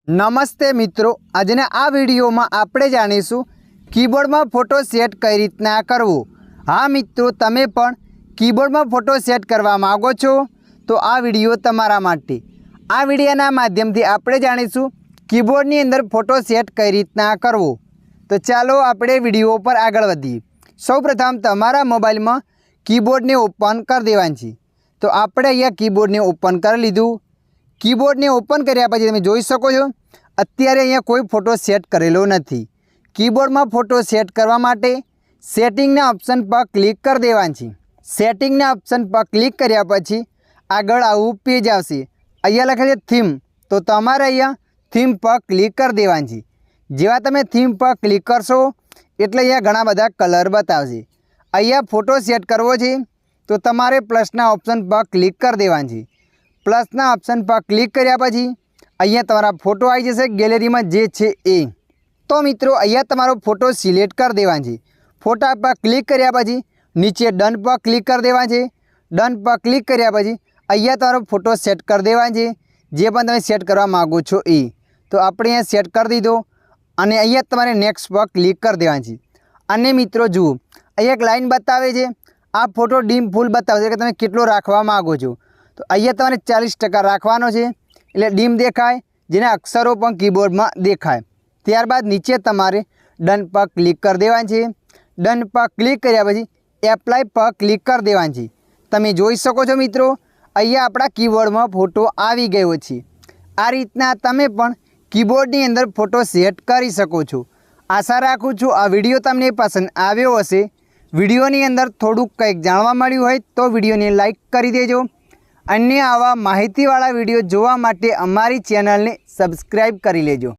नमस्ते मित्रों, આજના આ વિડીયોમાં આપણે જાણીશું કીબોર્ડમાં ફોટો સેટ કઈ રીતના કરવો। हाँ मित्रों, તમે પણ કીબોર્ડમાં ફોટો સેટ કરવા માંગો છો તો આ વિડીયો તમારા માટે। આ વિડીયોના માધ્યમથી આપણે જાણીશું કીબોર્ડની અંદર ફોટો સેટ કઈ રીતના કરવો। તો ચાલો આપણે વિડીયો પર આગળ વધીએ। સૌપ્રથમ તમારા મોબાઈલમાં કીબોર્ડને ઓપન કરી દેવાનું છે। તો આપણે અહીંયા કીબોર્ડને ઓપન કરી લીધું। कीबोर्ड ने ओपन कर्या पछी तमे जोई शको छो अत्यारे अहींया कोई फोटो सेट करेलो नथी। कीबोर्ड में फोटो सेट करवा माटे सेटिंगना ऑप्शन पर क्लिक कर देवानुं छे। सेटिंगना ऑप्शन पर क्लिक कर्या पछी आगळ आवुं पेज आवशे। अहींया लखेल छे थीम, तो तमारे अहींया थीम पर क्लिक कर देवानुं छे। जेवा तमे थीम पर क्लिक करशो एटले अहींया घणा बधा कलर बतावशे। अहींया फोटो सेट करवो छे तो तमारे प्लसना ऑप्शन पर क्लिक कर देवानुं छे। प्लसना ऑप्शन पर क्लिक कर्या पछी अहींया तमारा फोटो आई जशे गैलरी में जे छे ए। तो मित्रों अहींया तमारो फोटो सिलेक्ट कर देवानो छे। फोटा पर क्लिक कर्या पछी नीचे डन पर क्लिक कर देवानो छे। डन पर क्लिक कर्या पछी अहींया तमारो फोटो सेट कर देवानो छे, जे पण तमे सेट करवा मांगो छो ए। तो आपणे अहींया सेट कर दीधो अने अहींया तमारे नेक्स्ट पर क्लिक कर देवानो छे। अने मित्रों जुओ अहींया एक लाइन बतावे छे, आ फोटो डीम फूल बतावे छे के तमे केटलो राखवा मांगो छो। तो अहींया तमारे 40% राखवानो छे एटले डीम देखाय, जेने अक्षरों पण कीबोर्ड में देखाय। त्यारबाद नीचे तमारे डन पर क्लिक कर देवानुं छे। डन पर क्लिक कर्या पछी एप्लाय पर क्लिक कर देवानुं छे। तमे जोई शको छो मित्रों अहींया आपणा कीबोर्ड में फोटो आवी गयो छे। आ रीतना तमे पण कीबोर्डनी अंदर फोटो सेट करी शको छो। आशा राखुं छुं आ विडियो तमने पसंद आव्यो हशे। विडियोनी अंदर थोडुंक कंईक जाणवा मळ्युं होय तो विडियोने लाइक करी देजो। अन्य आवा माहितीवाळा विडियो जोवा माटे अमारी चेनल ने सब्सक्राइब करी लेजो।